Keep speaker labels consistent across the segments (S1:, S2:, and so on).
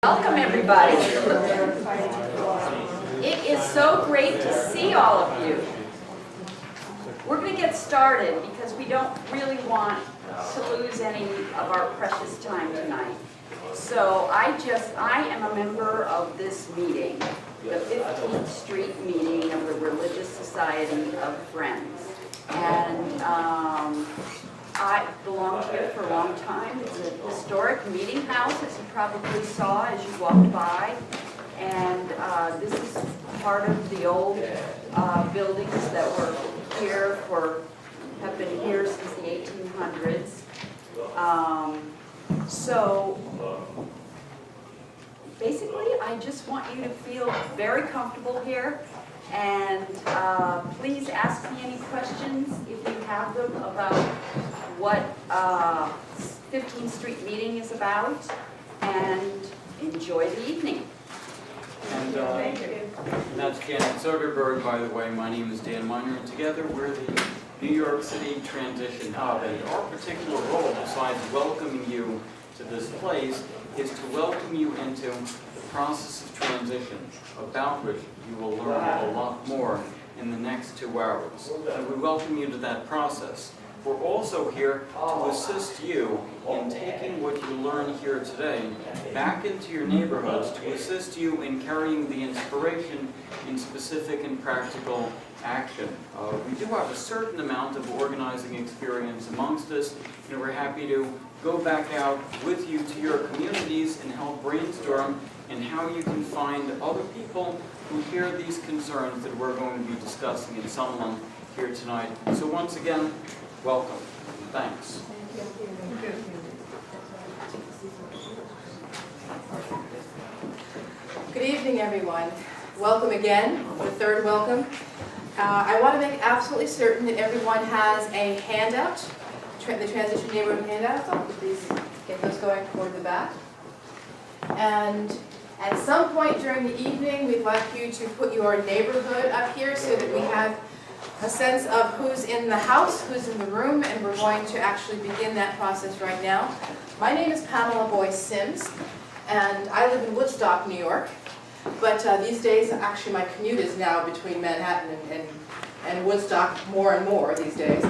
S1: Welcome, everybody. It is so great to see all of you. We're going to get started because we don't really want to lose any of our precious time tonight. So I am a member of this meeting, the 15th Street meeting of the Religious Society of Friends. And I belonged here for a long time. It's a historic meeting house, as you probably saw as you walked by. And this is part of the old buildings that were here have been here since the 1800s. So basically, I just want you to feel very comfortable here. And please ask me any questions if you have them about what 15th Street meeting is about, and enjoy the evening.
S2: And that's Janet Soderberg, by the way. My name is Dan Miner, and together we're the New York City Transition Hub. And our particular role, besides welcoming you to this place, is to welcome you into the process of transition, about which you will learn a lot more in the next 2 hours. And we welcome you to that process. We're also here to assist you in taking what you learn here today back into your neighborhoods, to assist you in carrying the inspiration in specific and practical action. We do have a certain amount of organizing experience amongst us, and we're happy to go back out with you to your communities and help brainstorm in how you can find other people who share these concerns that we're going to be discussing in some length here tonight. So once again, welcome. Thanks.
S3: Good evening, everyone. Welcome again, the third welcome. I want to make absolutely certain that everyone has a handout, the Transition Neighborhood handout. I'll get those going toward the back. And at some point during the evening, we'd like you to put your neighborhood up here so that we have a sense of who's in the house, who's in the room, and we're going to actually begin that process right now. My name is Pamela Boyce Sims, and I live in Woodstock, New York. But these days, actually, my commute is now between Manhattan and Woodstock more and more these days.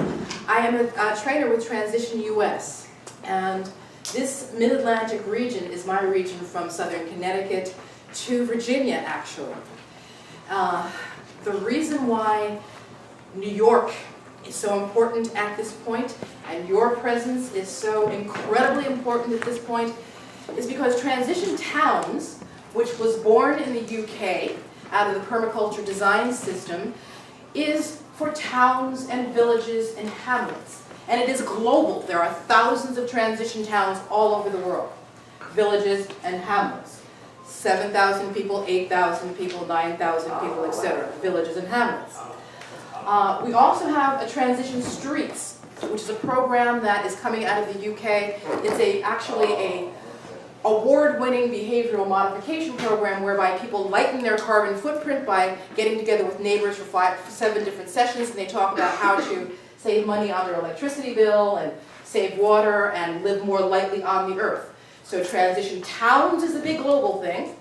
S3: I am a trainer with Transition US, and this Mid-Atlantic region is my region from southern Connecticut to Virginia, actually. The reason why New York is so important at this point, and your presence is so incredibly important at this point, is because Transition Towns, which was born in the UK out of the permaculture design system, is for towns and villages and hamlets. And it is global. There are thousands of transition towns all over the world, villages and hamlets. 7,000 people, 8,000 people, 9,000 people, etc. Villages and hamlets. We also have a Transition Streets, which is a program that is coming out of the UK. It's actually a award-winning behavioral modification program whereby people lighten their carbon footprint by getting together with neighbors for 7 different sessions, and they talk about how to save money on their electricity bill and save water and live more lightly on the earth. So Transition Towns is a big global thing.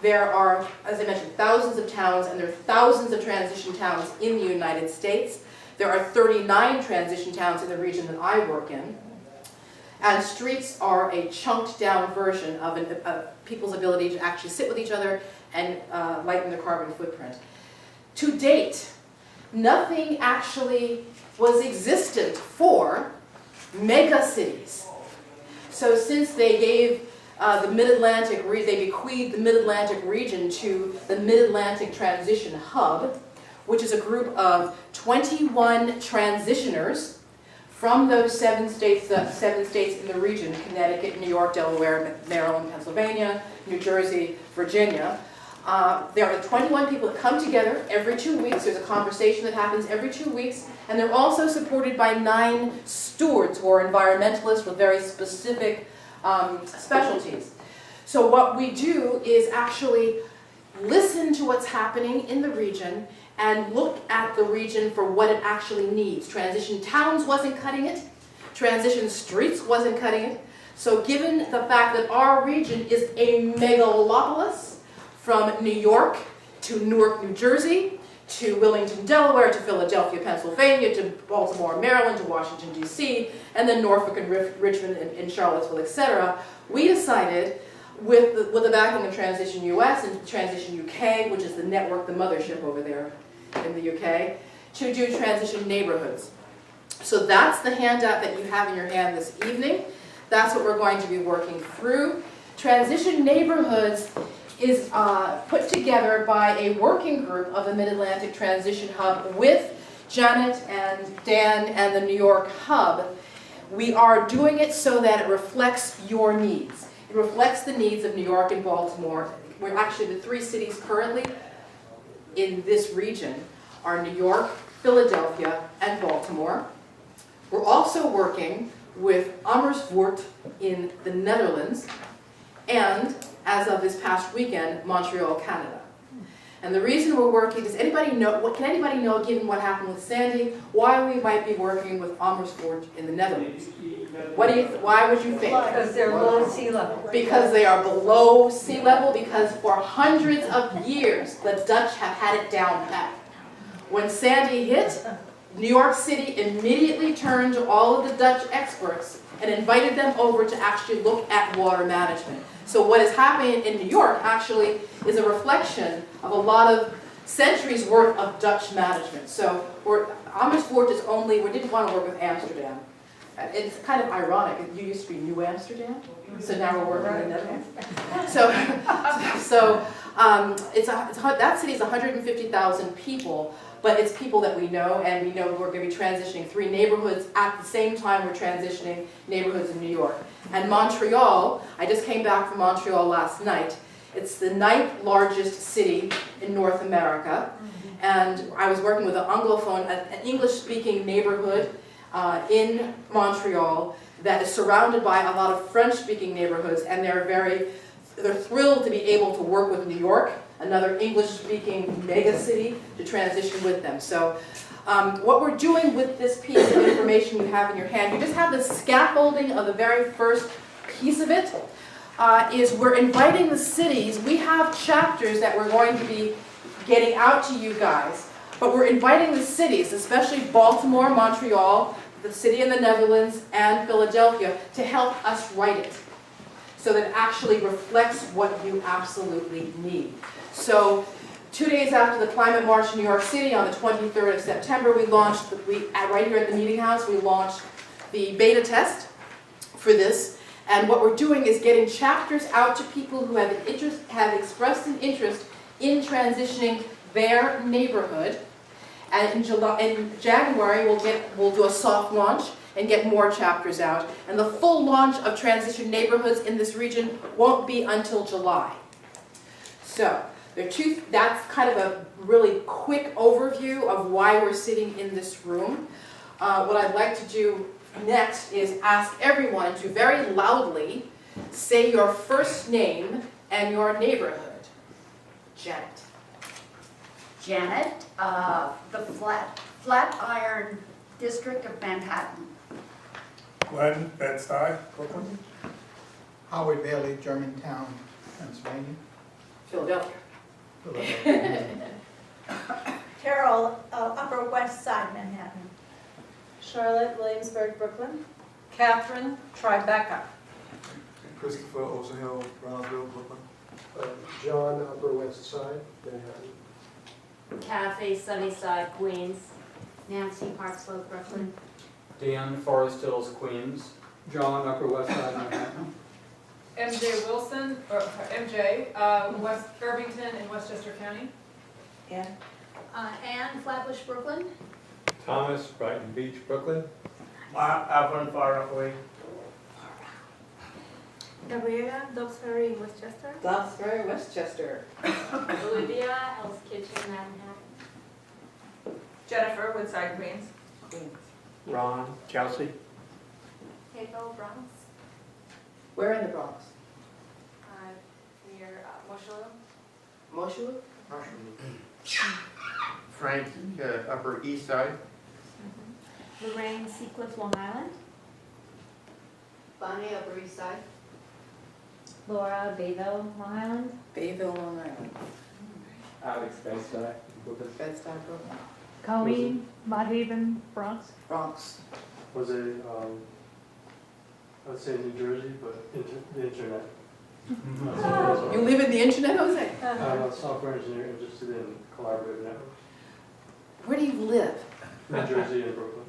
S3: There are, as I mentioned, thousands of towns, and there are thousands of transition towns in the United States. There are 39 transition towns in the region that I work in. And streets are a chunked down version of people's ability to actually sit with each other and lighten their carbon footprint. To date, nothing actually was existent for mega cities. So since they gave the Mid-Atlantic, they bequeathed the Mid-Atlantic region to the Mid-Atlantic Transition Hub, which is a group of 21 transitioners from those 7 states in the region: Connecticut, New York, Delaware, Maryland, Pennsylvania, New Jersey, Virginia. There are 21 people that come together every 2 weeks. There's a conversation that happens every 2 weeks, and they're also supported by 9 stewards who are environmentalists with very specific specialties. So what we do is actually listen to what's happening in the region and look at the region for what it actually needs. Transition Towns wasn't cutting it. Transition Streets wasn't cutting it. So given the fact that our region is a megalopolis, from New York to Newark, New Jersey, to Wilmington, Delaware, to Philadelphia, Pennsylvania, to Baltimore, Maryland, to Washington, D.C., and then Norfolk and Richmond and Charlottesville, etc., we decided, with the backing of Transition US and Transition UK, which is the network, the mothership over there in the UK, to do transition neighborhoods. So that's the handout that you have in your hand this evening. That's what we're going to be working through. Transition neighborhoods is put together by a working group of the Mid-Atlantic Transition Hub with Janet and Dan and the New York Hub. We are doing it so that it reflects your needs. It reflects the needs of New York and Baltimore. We're actually the three cities currently in this region are New York, Philadelphia, and Baltimore. We're also working with Amersfoort in the Netherlands and, as of this past weekend, Montreal, Canada. And the reason we're working, does anybody know, can anybody know, given what happened with Sandy, why we might be working with Amersfoort in the Netherlands? Why would you think?
S4: Because they're low sea level.
S3: Because they are below sea level, because for hundreds of years, the Dutch have had it down pat. When Sandy hit, New York City immediately turned to all of the Dutch experts and invited them over to actually look at water management. So what is happening in New York actually is a reflection of a lot of centuries worth of Dutch management. So Amersfoort is only, we didn't want to work with Amsterdam. It's kind of ironic, it used to be New Amsterdam, so now we're working in the Netherlands. That city is 150,000 people, but it's people that we know, and we know we're going to be transitioning 3 neighborhoods at the same time we're transitioning neighborhoods in New York. And Montreal, I just came back from Montreal last night. It's the 9th largest city in North America, and I was working with an Anglophone, an English-speaking neighborhood in Montreal that is surrounded by a lot of French-speaking neighborhoods, and they're thrilled to be able to work with New York, another English-speaking mega city, to transition with them. So what we're doing with this piece of information you have in your hand, you just have the scaffolding of the very first piece of it, is we're inviting the cities. We have chapters that we're going to be getting out to you guys, but we're inviting the cities, especially Baltimore, Montreal, the city in the Netherlands, and Philadelphia, to help us write it so that it actually reflects what you absolutely need. So 2 days after the climate march in New York City, on the 23rd of September, we launched, right here at the Meeting House, we launched the beta test for this. And what we're doing is getting chapters out to people who have expressed an interest in transitioning their neighborhood. And in January, we'll do a soft launch and get more chapters out. And the full launch of transition neighborhoods in this region won't be until July. So that's kind of a really quick overview of why we're sitting in this room. What I'd like to do next is ask everyone to very loudly say your first name and your neighborhood. Janet.
S1: Janet, the Flatiron District of Manhattan.
S5: Glenn, Bed-Stuy, Brooklyn.
S6: Howard Bailey, Germantown, Pennsylvania.
S3: Philadelphia.
S4: Carol, Upper West Side, Manhattan.
S7: Charlotte, Williamsburg, Brooklyn.
S4: Catherine, Tribeca.
S8: Christopher Osenhill, Brownsville, Brooklyn.
S9: John, Upper West Side, Manhattan.
S7: Kathy, Sunnyside, Queens. Nancy, Park Slope, Brooklyn.
S2: Dan, Forest Hills, Queens.
S10: John, Upper West Side, Manhattan.
S11: MJ Wilson, or MJ, West Irvington in Westchester County.
S7: Ann, Flatbush, Brooklyn.
S9: Thomas, Brighton Beach, Brooklyn.
S5: Evelyn, Far Rockaway.
S7: Gabriela, Dobbs Ferry, Westchester.
S3: Dobbs Ferry, Westchester.
S7: Olivia, Hell's Kitchen, Manhattan.
S4: Jennifer, Woodside, Queens.
S9: Ron, Chelsea.
S7: Hazel, Bronx.
S3: Where in the Bronx?
S7: Near Moshulu.
S3: Moshulu?
S6: Frank, Upper East Side.
S7: Lorraine, Seacliff, Long Island. Bonnie, Upper East Side.
S12: Laura, Bayville, Long Island.
S3: Bayville, Long Island.
S10: Alex Bed-Stuy, Brooklyn.
S3: Bed-Stuy, Brooklyn.
S12: Colleen, Mott Haven, Bronx.
S3: Bronx.
S9: Was it, I'd say New Jersey, but the internet.
S3: You live in the internet, Jose?
S9: I'm a software engineer interested in collaborative networks.
S3: Where do you live?
S9: New Jersey and Brooklyn.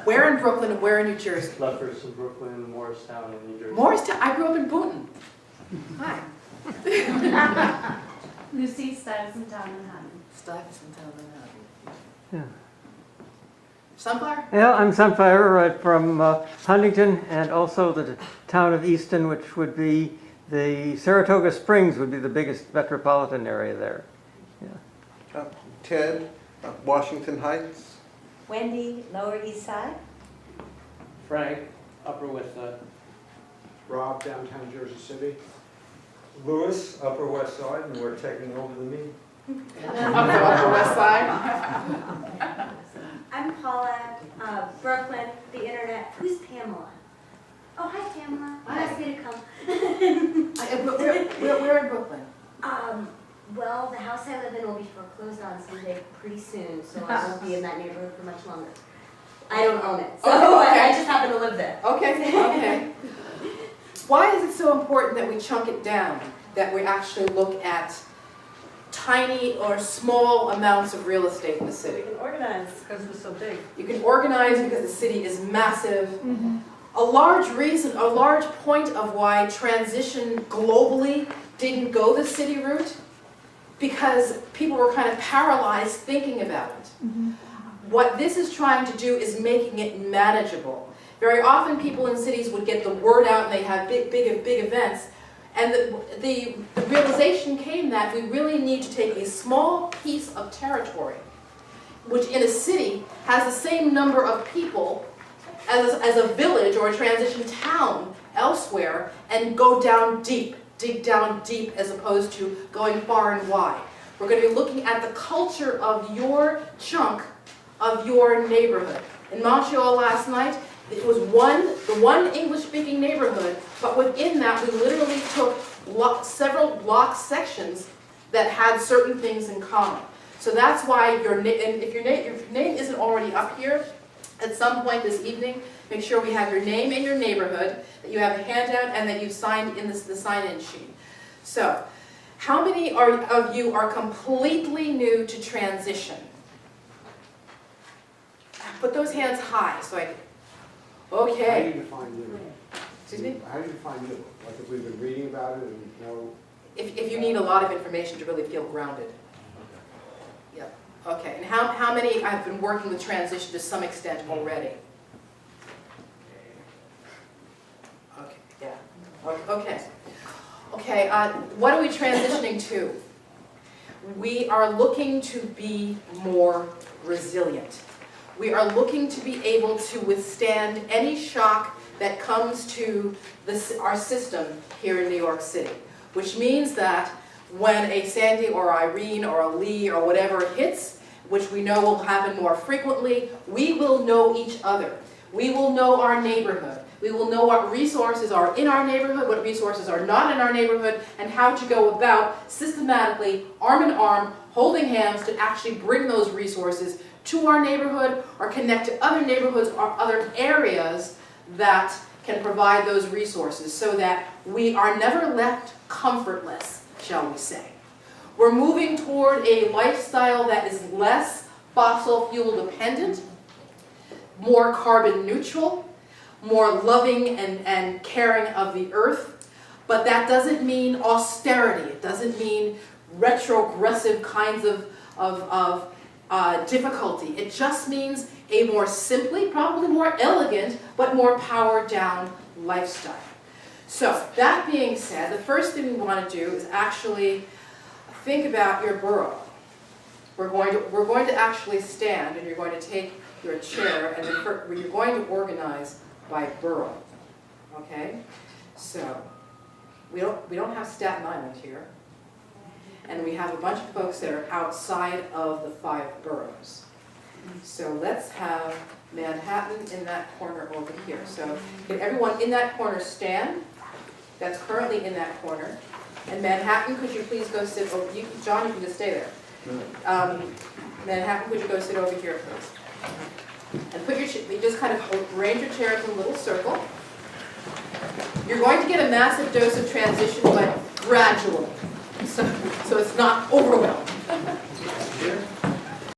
S3: Where in Brooklyn and where in New Jersey?
S9: Lefferts in Brooklyn, Morristown in New Jersey.
S3: Morristown, I grew up in Boonton. Hi.
S12: Lucy, Stuyvesant Town, Manhattan.
S3: Stuyvesant Town, Manhattan.
S10: Yeah.
S3: Sunflower?
S10: Yeah, I'm Sunfire from Huntington, and also the town of Easton, which would be the Saratoga Springs would be the biggest metropolitan area there. Yeah.
S6: Ted, Washington Heights.
S4: Wendy, Lower East Side.
S10: Frank, Upper West Side.
S9: Rob, downtown Jersey City.
S13: Lewis, Upper West Side, and we're taking over the meeting.
S3: Upper West Side.
S12: I'm Paula, Brooklyn, the internet. Who's Pamela? Oh, hi Pamela. You asked me to come.
S3: Where in Brooklyn?
S12: Well, the house I live in will be foreclosed on someday pretty soon, so I won't be in that neighborhood for much longer. I don't own it, so
S3: Okay.
S12: I just happen to live there.
S3: Okay, okay. Why is it so important that we chunk it down, that we actually look at tiny or small amounts of real estate in the city?
S4: You can organize because we're so big.
S3: You can organize because the city is massive. A large reason, a large point of why transition globally didn't go the city route, because people were kind of paralyzed thinking about it. What this is trying to do is making it manageable. Very often people in cities would get the word out and they have big events, and the realization came that we really need to take a small piece of territory, which in a city has the same number of people as a village or a transition town elsewhere, and go down deep, dig down deep, as opposed to going far and wide. We're going to be looking at the culture of your chunk of your neighborhood. In Montreal last night, it was the one English-speaking neighborhood, but within that we literally took several block sections that had certain things in common. So that's why and if your name isn't already up here, at some point this evening, make sure we have your name and your neighborhood, that you have a handout, and that you've signed in the sign-in sheet. So, how many of you are completely new to transition? Put those hands high, so I can...
S9: How do
S3: Okay.
S9: you define new?
S3: Excuse me?
S9: How do you define new? Like if we've been reading about it and know...
S3: If you need a lot of information to really feel grounded. Yeah. Okay, and how many have been working with transition to some extent already? Okay, yeah. Okay. Okay, what are we transitioning to? We are looking to be more resilient. We are looking to be able to withstand any shock that comes to our system here in New York City, which means that when a Sandy or Irene or a Lee or whatever hits, which we know will happen more frequently, we will know each other. We will know our neighborhood. We will know what resources are in our neighborhood, what resources are not in our neighborhood, and how to go about systematically, arm in arm, holding hands to actually bring those resources to our neighborhood or connect to other neighborhoods or other areas that can provide those resources, so that we are never left comfortless, shall we say. We're moving toward a lifestyle that is less fossil fuel dependent, more carbon neutral, more loving and caring of the earth, but that doesn't mean austerity. It doesn't mean retrogressive kinds of difficulty. It just means a more simply, probably more elegant, but more powered down lifestyle. So that being said, the first thing we want to do is actually think about your borough. We're going to actually stand, and you're going to take your chair, and you're going to organize by borough. Okay? So we don't have Staten Island here, and we have a bunch of folks that are outside of the 5 boroughs. So let's have Manhattan in that corner over here. So can everyone in that corner stand? That's currently in that corner. And Manhattan, could you please go sit over, John, you can just stay there. Manhattan, could you go sit over here, please? And put your, you just kind of arrange your chair in a little circle. You're going to get a massive dose of transition, but gradually. So it's not overwhelming.